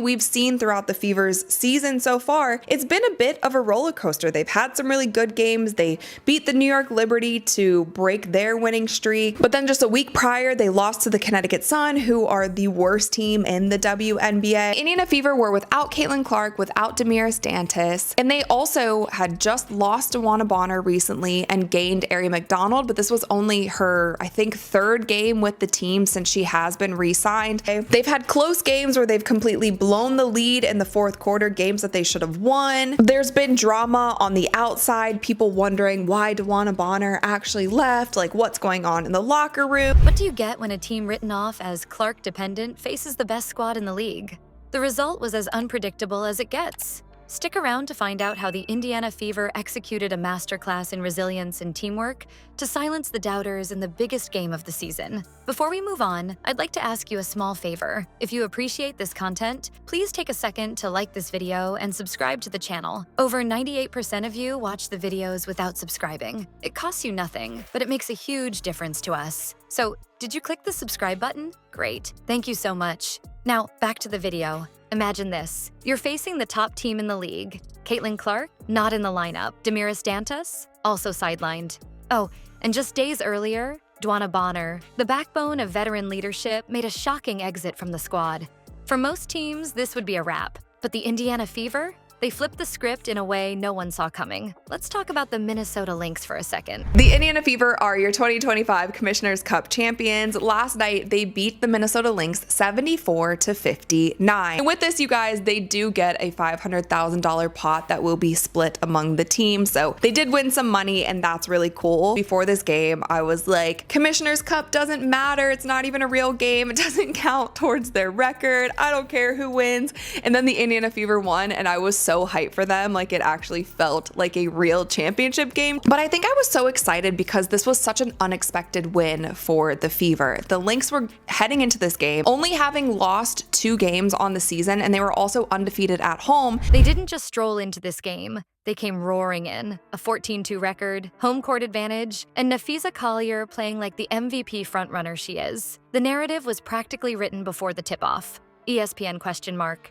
we've seen throughout the Fever's season so far, it's been a bit of a roller coaster. They've had some really good games. They beat the New York Liberty to break their winning streak, but then just a week prior, they lost to the Connecticut Sun, who are the worst team in the WNBA. Indiana Fever were without Caitlin Clark, without Damiris Dantas, and they also had just lost DeWanna Bonner recently and gained Aari McDonald, but this was only her, I think, third game with the team since she has been re-signed. They've had close games where they've completely blown the lead in the fourth quarter, games that they should have won. There's been drama on the outside, people wondering why DeWanna Bonner actually left, like what's going on in the locker room. What do you get when a team written off as Clark dependent faces the best squad in the league? The result was as unpredictable as it gets. Stick around to find out how the Indiana Fever executed a masterclass in resilience and teamwork to silence the doubters in the biggest game of the season. Before we move on, I'd like to ask you a small favor. If you appreciate this content, please take a second to like this video and subscribe to the channel. Over 98% of you watch the videos without subscribing. It costs you nothing, but it makes a huge difference to us. So, did you click the subscribe button? Great. Thank you so much. Now, back to the video. Imagine this. You're facing the top team in the league. Caitlin Clark, not in the lineup. Damiris Dantas, also sidelined. Oh, and just days earlier, DeWanna Bonner, the backbone of veteran leadership, made a shocking exit from the squad. For most teams, this would be a wrap. But the Indiana Fever? They flipped the script in a way no one saw coming. Let's talk about the Minnesota Lynx for a second. The Indiana Fever are your 2025 Commissioner's Cup champions. Last night, they beat the Minnesota Lynx 74-59. And with this, you guys, they do get a $500,000 pot that will be split among the team. So they did win some money, and that's really cool. Before this game, I was like, Commissioner's Cup doesn't matter. It's not even a real game. It doesn't count towards their record. I don't care who wins. And then the Indiana Fever won, and I was so hyped for them. Like, it actually felt like a real championship game. But I think I was so excited because this was such an unexpected win for the Fever. The Lynx were heading into this game only having lost 2 games on the season, and they were also undefeated at home. They didn't just stroll into this game. They came roaring in. A 14-2 record, home court advantage, and Napheesa Collier playing like the MVP frontrunner she is. The narrative was practically written before the tip-off. ESPN ?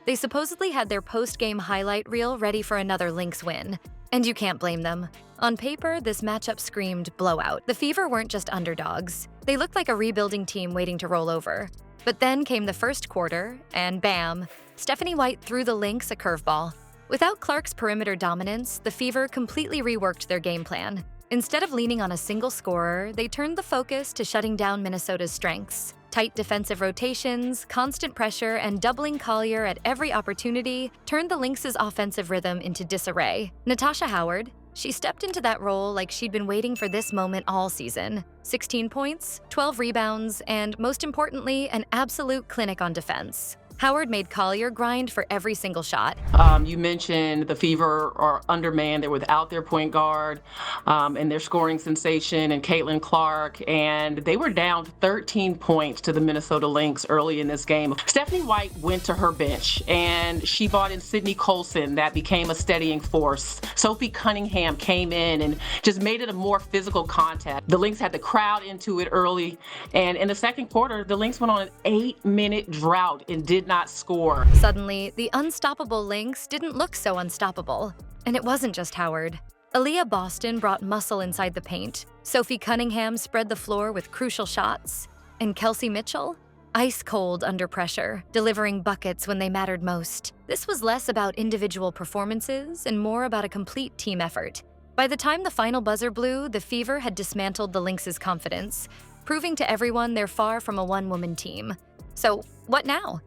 They supposedly had their post-game highlight reel ready for another Lynx win. And you can't blame them. On paper, this matchup screamed blowout. The Fever weren't just underdogs. They looked like a rebuilding team waiting to roll over. But then came the first quarter, and bam, Stephanie White threw the Lynx a curveball. Without Clark's perimeter dominance, the Fever completely reworked their game plan. Instead of leaning on a single scorer, they turned the focus to shutting down Minnesota's strengths. Tight defensive rotations, constant pressure, and doubling Collier at every opportunity turned the Lynx's offensive rhythm into disarray. Natasha Howard, she stepped into that role like she'd been waiting for this moment all season. 16 points, 12 rebounds, and most importantly, an absolute clinic on defense. Howard made Collier grind for every single shot. You mentioned the Fever are undermanned. They're without their point guard and their scoring sensation and Caitlin Clark, and they were down 13 points to the Minnesota Lynx early in this game. Stephanie White went to her bench, and she brought in Sydney Colson. That became a steadying force. Sophie Cunningham came in and just made it a more physical contact. The Lynx had the crowd into it early, and in the second quarter, the Lynx went on an 8-minute drought and did not score. Suddenly, the unstoppable Lynx didn't look so unstoppable. And it wasn't just Howard. Aaliyah Boston brought muscle inside the paint. Sophie Cunningham spread the floor with crucial shots. And Kelsey Mitchell? Ice cold under pressure, delivering buckets when they mattered most. This was less about individual performances and more about a complete team effort. By the time the final buzzer blew, the Fever had dismantled the Lynx's confidence, proving to everyone they're far from a one-woman team. So, what now?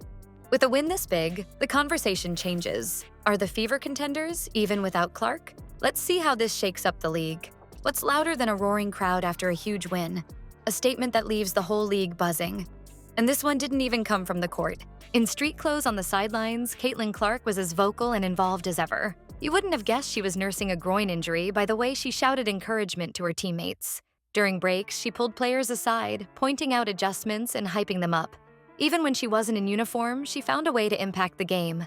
With a win this big, the conversation changes. Are the Fever contenders, even without Clark? Let's see how this shakes up the league. What's louder than a roaring crowd after a huge win? A statement that leaves the whole league buzzing. And this one didn't even come from the court. In street clothes on the sidelines, Caitlin Clark was as vocal and involved as ever. You wouldn't have guessed she was nursing a groin injury by the way she shouted encouragement to her teammates. During breaks, she pulled players aside, pointing out adjustments and hyping them up. Even when she wasn't in uniform, she found a way to impact the game.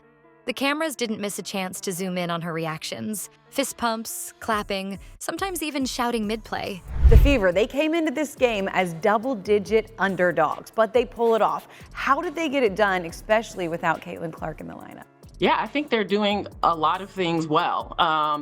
The cameras didn't miss a chance to zoom in on her reactions. Fist pumps, clapping, sometimes even shouting mid-play. The Fever, they came into this game as double-digit underdogs, but they pull it off. How did they get it done, especially without Caitlin Clark in the lineup? Yeah, I think they're doing a lot of things well.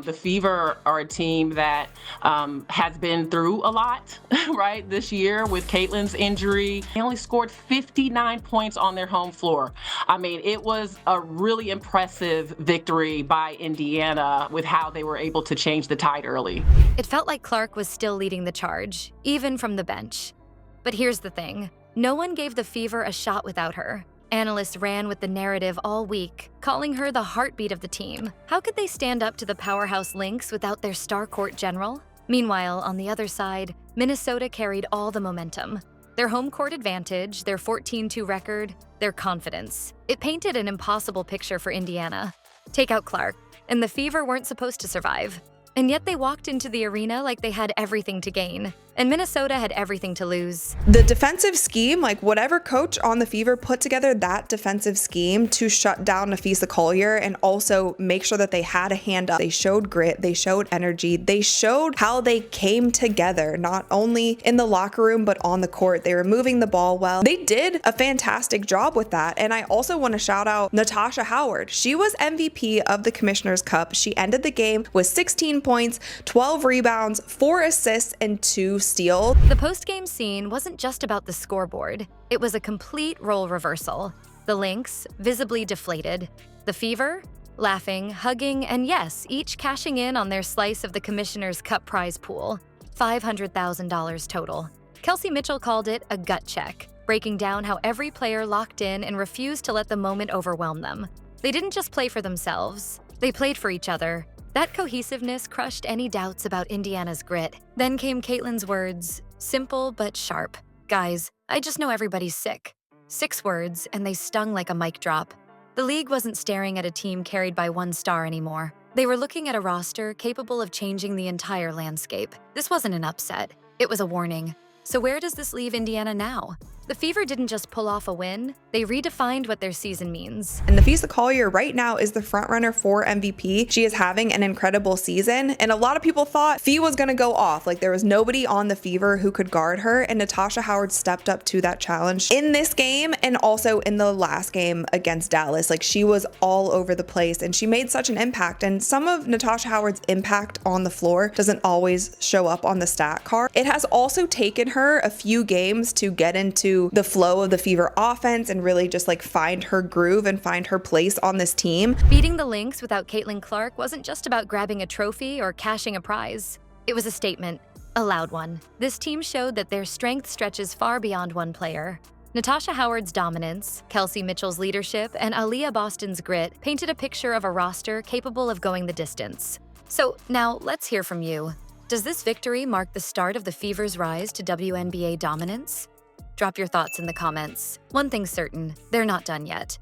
The Fever are a team that has been through a lot, right, this year with Caitlin's injury. They only scored 59 points on their home floor. I mean, it was a really impressive victory by Indiana with how they were able to change the tide early. It felt like Clark was still leading the charge, even from the bench. But here's the thing. No one gave the Fever a shot without her. Analysts ran with the narrative all week, calling her the heartbeat of the team. How could they stand up to the powerhouse Lynx without their star court general? Meanwhile, on the other side, Minnesota carried all the momentum. Their home court advantage, their 14-2 record, their confidence. It painted an impossible picture for Indiana. Take out Clark, and the Fever weren't supposed to survive. And yet they walked into the arena like they had everything to gain, and Minnesota had everything to lose. The defensive scheme, like whatever coach on the Fever put together that defensive scheme to shut down Napheesa Collier and also make sure that they had a hand up. They showed grit, they showed energy, they showed how they came together, not only in the locker room, but on the court. They were moving the ball well. They did a fantastic job with that. And I also want to shout out Natasha Howard. She was MVP of the Commissioner's Cup. She ended the game with 16 points, 12 rebounds, 4 assists, and 2 steals. The post-game scene wasn't just about the scoreboard. It was a complete role reversal. The Lynx, visibly deflated. The Fever, laughing, hugging, and yes, each cashing in on their slice of the Commissioner's Cup prize pool. $500,000 total. Kelsey Mitchell called it a gut check, breaking down how every player locked in and refused to let the moment overwhelm them. They didn't just play for themselves. They played for each other. That cohesiveness crushed any doubts about Indiana's grit. Then came Caitlin's words, simple but sharp. Guys, I just know everybody's sick. 6 words, and they stung like a mic drop. The league wasn't staring at a team carried by one star anymore. They were looking at a roster capable of changing the entire landscape. This wasn't an upset. It was a warning. So where does this leave Indiana now? The Fever didn't just pull off a win, they redefined what their season means. And Napheesa Collier right now is the frontrunner for MVP. She is having an incredible season, and a lot of people thought Fee was going to go off. Like there was nobody on the Fever who could guard her, and Natasha Howard stepped up to that challenge in this game and also in the last game against Dallas. Like she was all over the place, and she made such an impact. And some of Natasha Howard's impact on the floor doesn't always show up on the stat card. It has also taken her a few games to get into the flow of the Fever offense and really just like find her groove and find her place on this team. Beating the Lynx without Caitlin Clark wasn't just about grabbing a trophy or cashing a prize. It was a statement, a loud one. This team showed that their strength stretches far beyond one player. Natasha Howard's dominance, Kelsey Mitchell's leadership, and Aaliyah Boston's grit painted a picture of a roster capable of going the distance. So now let's hear from you. Does this victory mark the start of the Fever's rise to WNBA dominance? Drop your thoughts in the comments. One thing's certain, they're not done yet.